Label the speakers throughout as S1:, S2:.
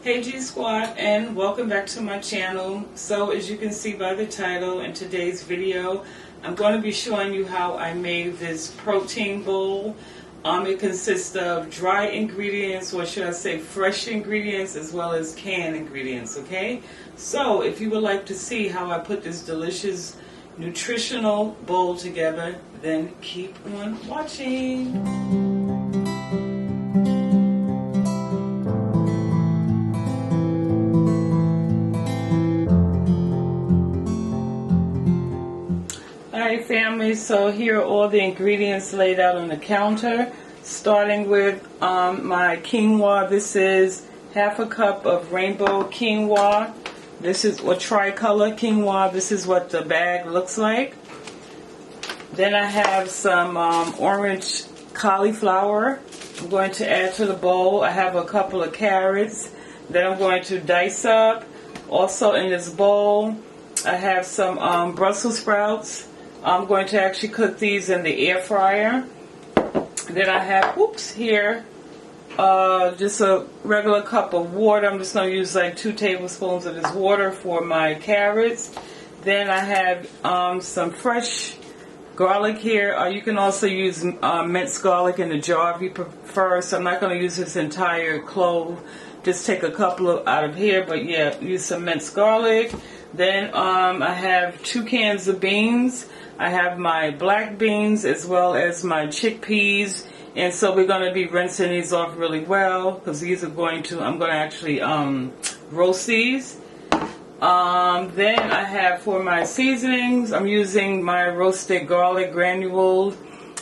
S1: Hey G Squad, and welcome back to my channel. So as you can see by the title, in today's video I'm going to be showing you how I made this protein bowl. It consists of dry ingredients, or should I say fresh ingredients, as well as canned ingredients, okay? So if you would like to see how I put this delicious nutritional bowl together, then keep on watching. Alright family, so here are all the ingredients laid out on the counter, starting with my quinoa. This is half a cup of rainbow quinoa. This is a tricolor quinoa. This is what the bag looks like. Then I have some orange cauliflower I'm going to add to the bowl. I have a couple of carrots that I'm going to dice up. Also in this bowl I have some Brussels sprouts. I'm going to actually cook these in the air fryer. Then I have, here, just a regular cup of water. I'm just going to use like 2 tablespoons of this water for my carrots. Then I have some fresh garlic here. You can also use minced garlic in the jar if you prefer. So I'm not going to use this entire clove. Just take a couple out of here. But yeah, use some minced garlic. Then I have 2 cans of beans. I have my black beans as well as my chickpeas, and so we're going to be rinsing these off really well because these are I'm going to actually roast these. Then I have for my seasonings, I'm using my roasted garlic granules.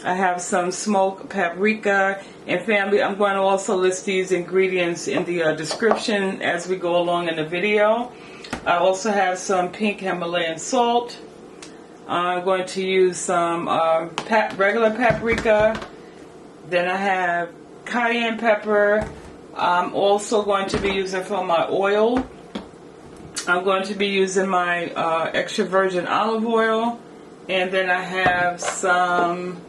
S1: I have some smoked paprika, and family, I'm going to also list these ingredients in the description as we go along in the video. I also have some pink Himalayan salt. I'm going to use some regular paprika. Then I have cayenne pepper. I'm also going to be using for my oil. I'm going to be using my extra virgin olive oil. And then I have some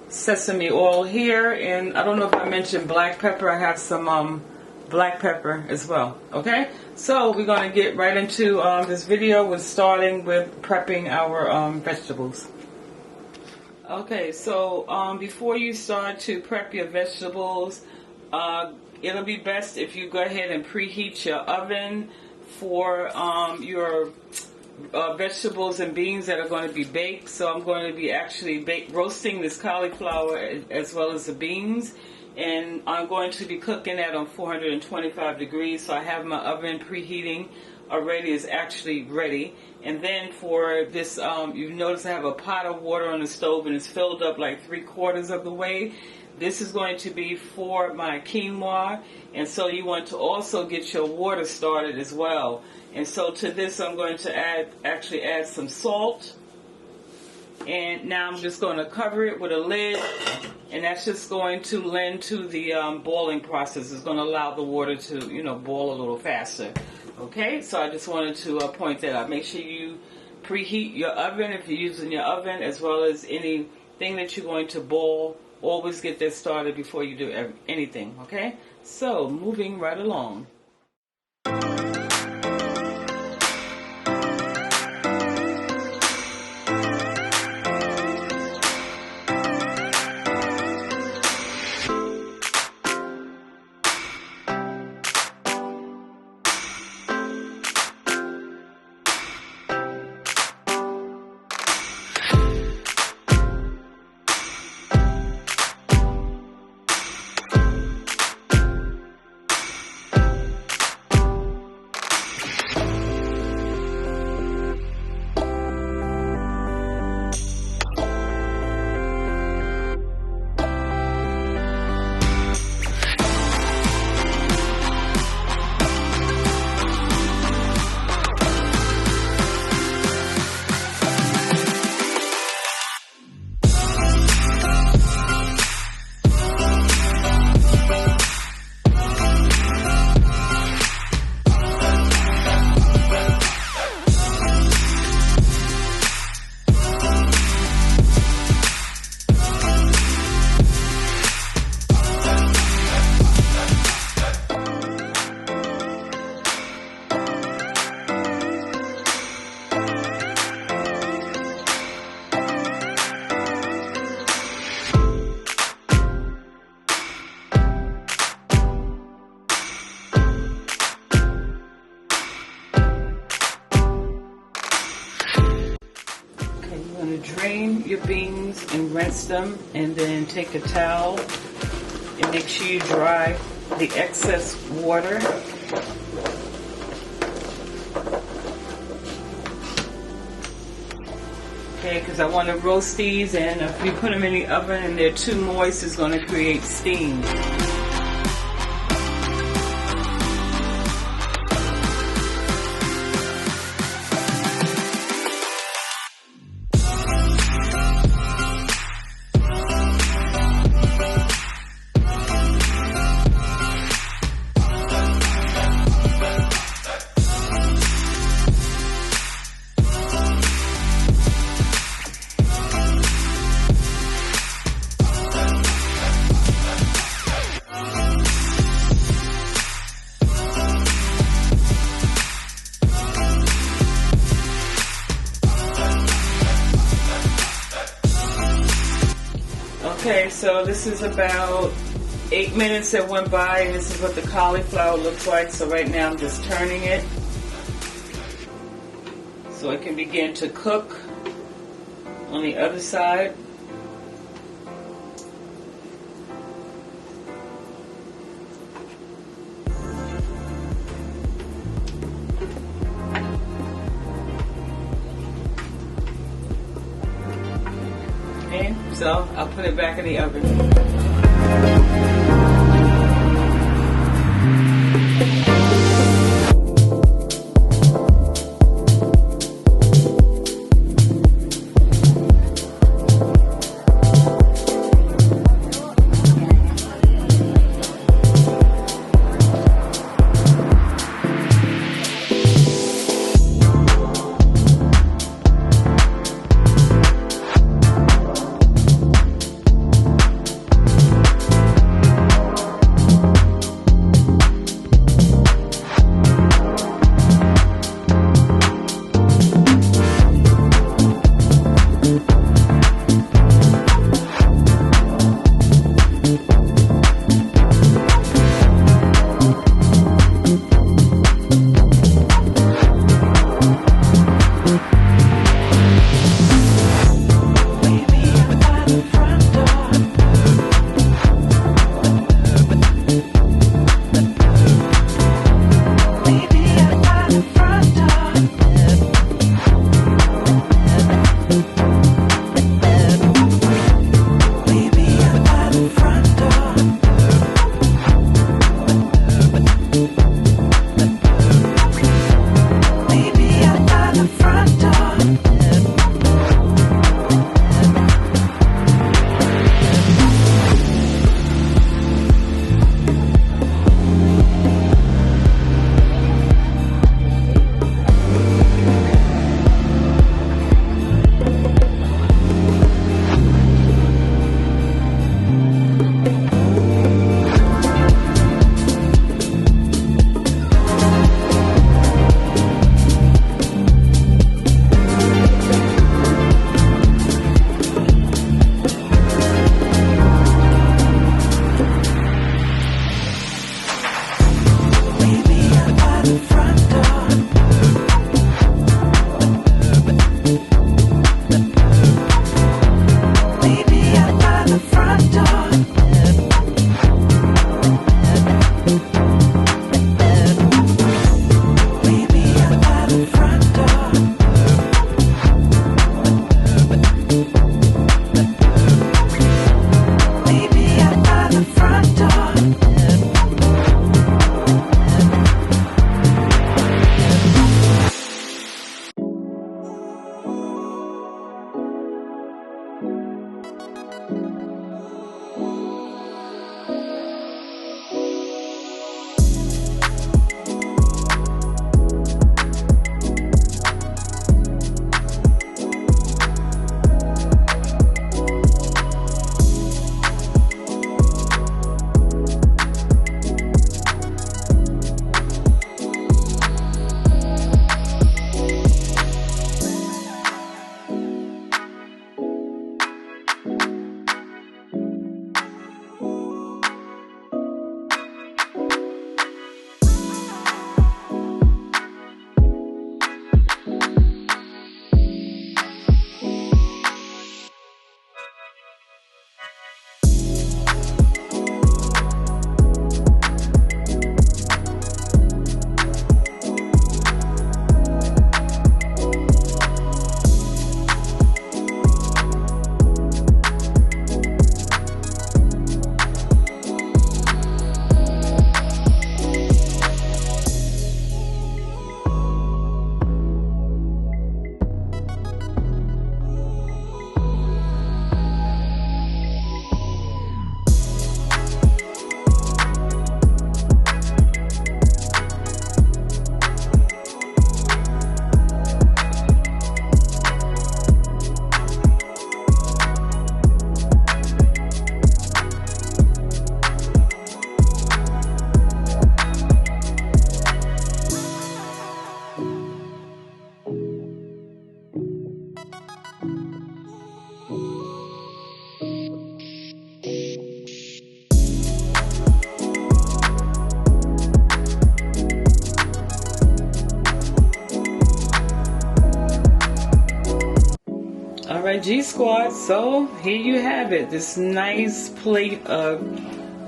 S1: sesame oil here. And I don't know if I mentioned black pepper. I have some black pepper as well. Okay, so we're going to get right into this video with starting with prepping our vegetables. Okay, so before you start to prep your vegetables, it'll be best if you go ahead and preheat your oven for your vegetables and beans that are going to be baked. So I'm going to be actually roasting this cauliflower as well as the beans. And I'm going to be cooking that on 425 degrees. So I have my oven preheating already, is actually ready. And then for this, you notice I have a pot of water on the stove and it's filled up like 3/4 of the way. This is going to be for my quinoa. And so you want to also get your water started as well. And so to this I'm going to add some salt. And now I'm just going to cover it with a lid, and that's just going to lend to the boiling process. It's going to allow the water to, boil a little faster. Okay, so I just wanted to point that out. Make sure you preheat your oven if you're using your oven, as well as anything that you're going to boil. Always get that started before you do anything, okay? So, moving right along. drain your beans and rinse them, and then take a towel and make sure you dry the excess water. Okay, because I want to roast these, and if you put them in the oven and they're too moist, it's going to create steam. Okay, so this is about 8 minutes that went by, and this is what the cauliflower looks like. So right now I'm just turning it so it can begin to cook on the other side. Okay, so I'll put it back in the oven. G Squad. So here you have it, this nice plate of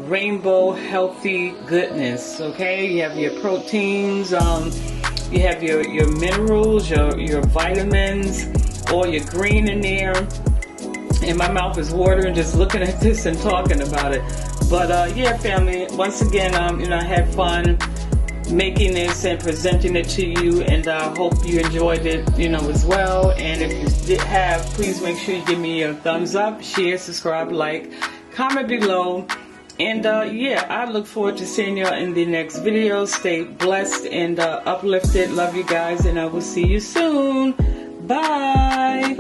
S1: rainbow healthy goodness. Okay, you have your proteins, you have your minerals, your vitamins, all your green in there. And my mouth is watering just looking at this and talking about it. But yeah, family, once again, I had fun making this and presenting it to you, and I hope you enjoyed it, as well. And if you did have, please make sure you give me a thumbs up, share, subscribe, like, comment below. And yeah, I look forward to seeing you in the next video. Stay blessed and uplifted. Love you guys, and I will see you soon. Bye.